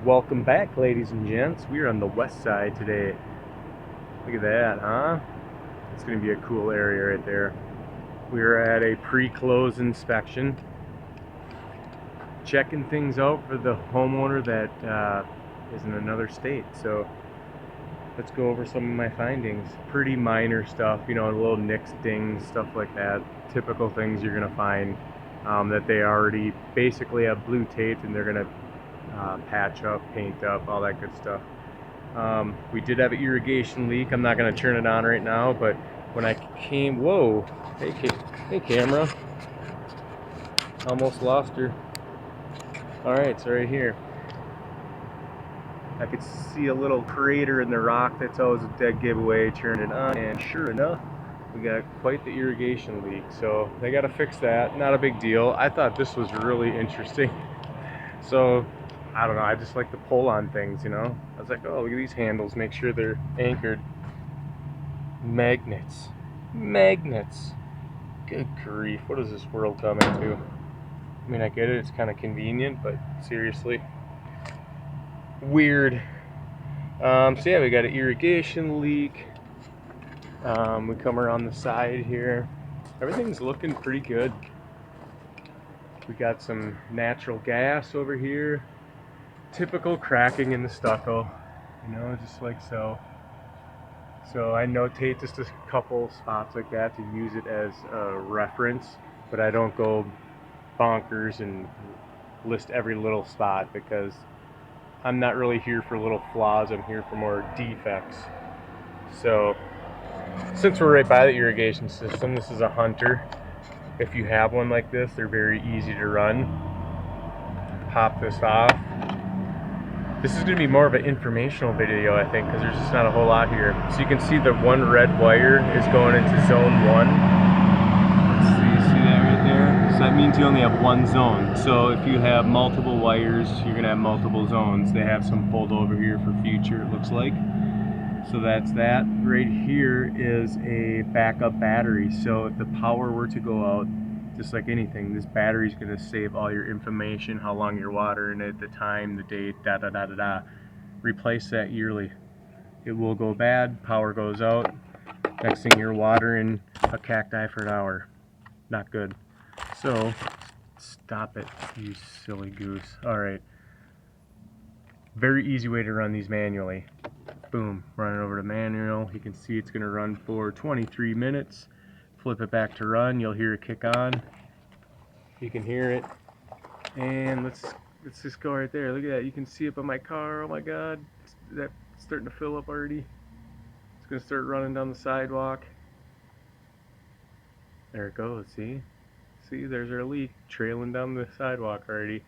Welcome back, ladies and gents. We're on the west side today. Look at that, huh? It's going to be a cool area right there. We're at a pre-close inspection, checking things out for the homeowner that is in another state. So let's go over some of my findings. Pretty minor stuff, you know, little nicks, dings, stuff like that. Typical things you're going to find that they already basically have blue tape and they're going to patch up, paint up, all that good stuff. We did have an irrigation leak. I'm not going to turn it on right now, but when I came, whoa, hey camera, almost lost her. All right, so right here, I could see a little crater in the rock. That's always a dead giveaway. Turn it on, and sure enough, we got quite the irrigation leak. So they got to fix that. Not a big deal. I thought this was really interesting. So I don't know, I just like to pull on things, you know. I was like, oh, look at these handles, make sure they're anchored. Magnets. Good grief, what does this world come into? I mean, I get it, it's kind of convenient, but seriously, weird. So yeah, we got an irrigation leak. We come around the side here. Everything's looking pretty good. We got some natural gas over here. Typical cracking in the stucco, you know, just like so. So I notate just a couple spots like that to use it as a reference, but I don't go bonkers and list every little spot because I'm not really here for little flaws, I'm here for more defects. So since we're right by the irrigation system, this is a Hunter. If you have one like this, they're very easy to run. Pop this off. This is going to be more of an informational video, I think, because there's just not a whole lot here. So you can see the one red wire is going into zone 1. Let's see, that right there? So that means you only have one zone. So if you have multiple wires, you're going to have multiple zones. They have some pulled over here for future, it looks like. So that's that. Right here is a backup battery. So if the power were to go out, just like anything, this battery is going to save all your information, how long you're watering it, the time, the date, da-da-da-da-da. Replace that yearly. It will go bad, power goes out, next thing you're watering a cacti for an hour. Not good. So, stop it, you silly goose. Alright. Very easy way to run these manually. Boom, run it over to manual. You can see it's going to run for 23 minutes. Flip it back to run, you'll hear it kick on. You can hear it. And let's just go right there. Look at that. You can see it by my car. Oh my god. That's starting to fill up already. It's going to start running down the sidewalk. There it goes, see? See, there's our leak trailing down the sidewalk already.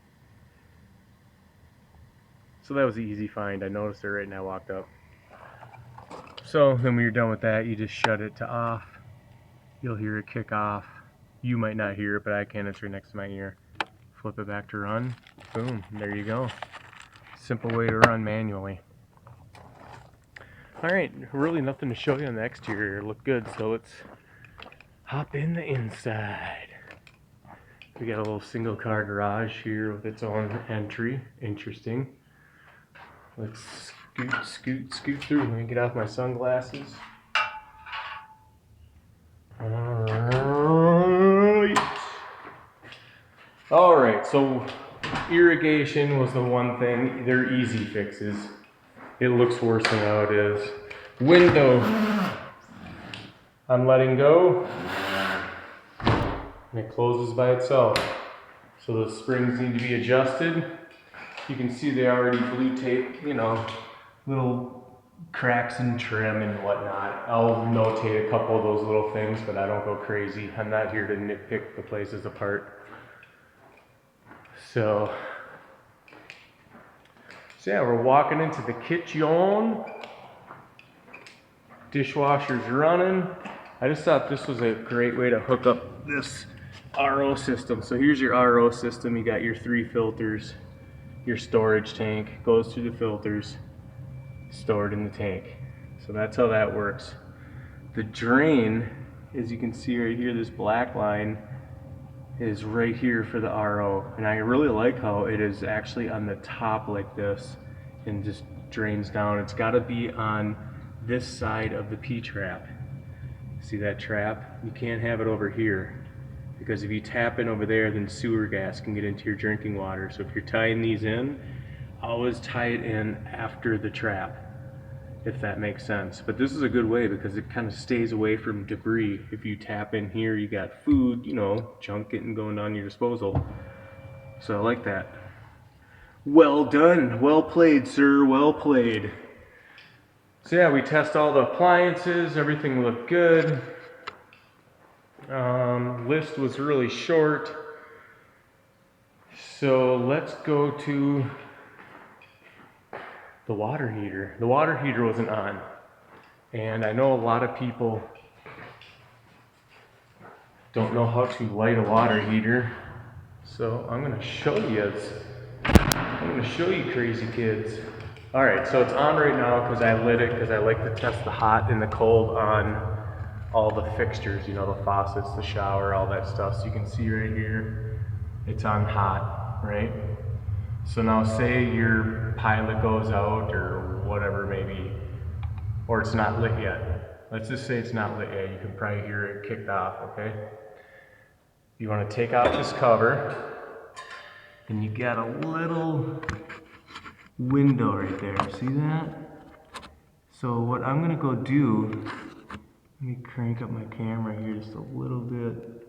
So that was the easy find. I noticed it right when I walked up. So then when you're done with that, you just shut it to off. You'll hear it kick off. You might not hear it, but I can. It's right next to my ear. Flip it back to run. Boom, there you go. Simple way to run manually. Alright, really nothing to show you on the exterior. Look good, so let's hop in the inside. We got a little single car garage here with its own entry. Interesting. Let's scoot through. Let me get off my sunglasses. Alright, so irrigation was the one thing. They're easy fixes. It looks worse than how it is. Window. I'm letting go. And it closes by itself. So the springs need to be adjusted. You can see they already blue tape, you know, little cracks and trim and whatnot. I'll notate a couple of those little things, but I don't go crazy. I'm not here to nitpick the places apart. So yeah, we're walking into the kitchen. Dishwasher's running. I just thought this was a great way to hook up this RO system. So here's your RO system. You got your 3 filters. Your storage tank goes through the filters, stored in the tank. So that's how that works. The drain, as you can see right here, this black line is right here for the RO. And I really like how it is actually on the top like this. and just drains down. It's got to be on this side of the P-trap. See that trap? You can't have it over here, because if you tap in over there, then sewer gas can get into your drinking water. So if you're tying these in, always tie it in after the trap, if that makes sense. But this is a good way because it kind of stays away from debris. If you tap in here, you got food, you know, junk going down your disposal. So I like that. Well done. Well played, sir. Well played. So yeah, we test all the appliances. Everything looked good. List was really short. So let's go to the water heater. The water heater wasn't on. And I know a lot of people don't know how to light a water heater. So I'm gonna show you. I'm gonna show you crazy kids. All right, so it's on right now because I lit it because I like to test the hot and the cold on all the fixtures, you know, the faucets, the shower, all that stuff. So you can see right here, it's on hot, right? So now say your pilot goes out or whatever maybe, or it's not lit yet. Let's just say it's not lit yet. You can probably hear it kicked off, okay? You wanna take out this cover, and you got a little window right there, see that? So what I'm gonna go do, let me crank up my camera here just a little bit.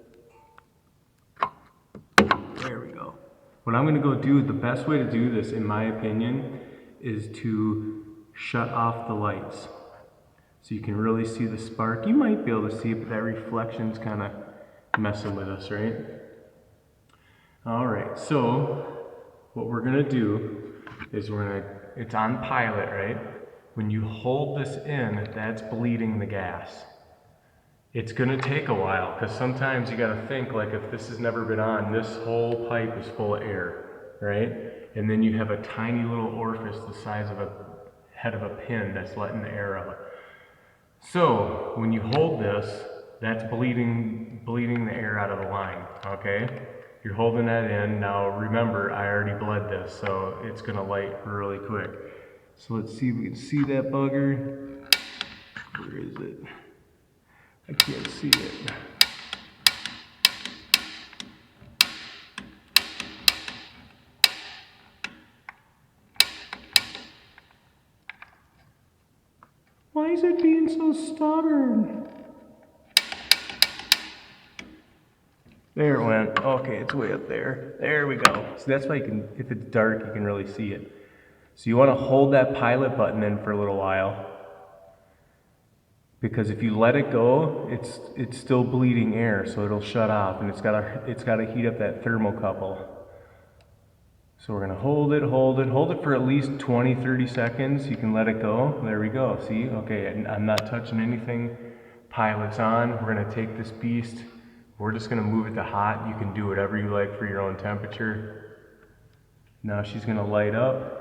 There we go. What I'm gonna go do, the best way to do this, in my opinion, is to shut off the lights. So you can really see the spark. You might be able to see it, but that reflection's kind of messing with us, right? All right, so what we're gonna do is it's on pilot, right? When you hold this in, that's bleeding the gas. It's gonna take a while, because sometimes you gotta think, like if this has never been on, this whole pipe is full of air, right? And then you have a tiny little orifice the size of a head of a pin that's letting the air out. So when you hold this, that's bleeding the air out of the line, okay? You're holding that in. Now remember, I already bled this, so it's gonna light really quick. So let's see if we can see that bugger. Where is it? I can't see it. Why is it being so stubborn? There it went. Okay, it's way up there. There we go. So that's why you can, if it's dark, you can really see it. So you want to hold that pilot button in for a little while, because if you let it go, it's still bleeding air, so it'll shut off, and it's got to heat up that thermocouple. So we're gonna hold it for at least 20-30 seconds. You can let it go. There we go. See? Okay, I'm not touching anything. Pilot's on. We're gonna take this beast. We're just gonna move it to hot. You can do whatever you like for your own temperature. Now she's gonna light up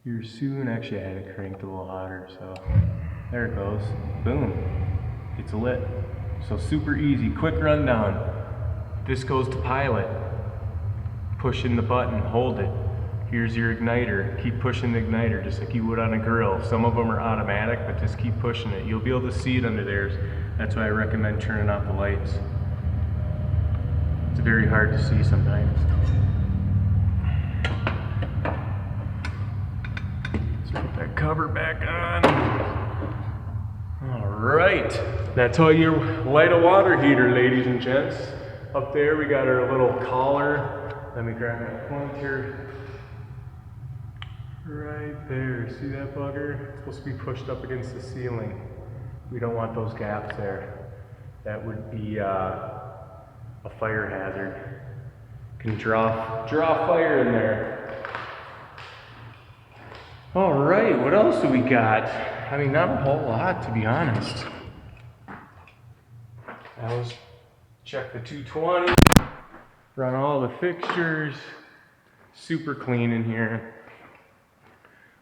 here soon. Actually, I had it cranked a little hotter, so there it goes. Boom. It's lit. So super easy, quick rundown. This goes to pilot. Push in the button, hold it. Here's your igniter. Keep pushing the igniter just like you would on a grill. Some of them are automatic, but just keep pushing it. You'll be able to see it under theirs. That's why I recommend turning off the lights. It's very hard to see sometimes. Let's put that cover back on. All right, that's how you light a water heater, ladies and gents. Up there we got our little collar. Let me grab my pointer. Right there, see that bugger? It's supposed to be pushed up against the ceiling. We don't want those gaps there. That would be a fire hazard. Can draw fire in there. All right, what else do we got? I mean, not a whole lot, to be honest. Check the 220, run all the fixtures, super clean in here.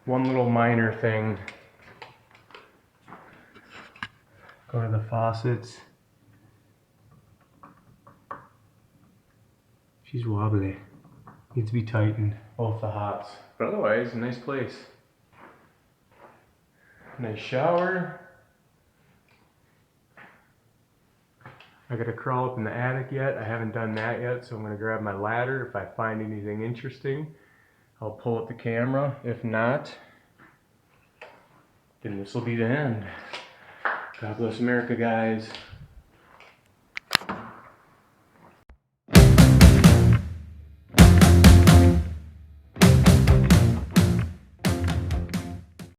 One little minor thing, go to the faucets. She's wobbly. Needs to be tightened, both the hots. But otherwise, a nice place. Nice shower. I gotta crawl up in the attic yet. I haven't done that yet, so I'm gonna grab my ladder. If I find anything interesting, I'll pull up the camera. If not, then this will be the end. God bless America, guys.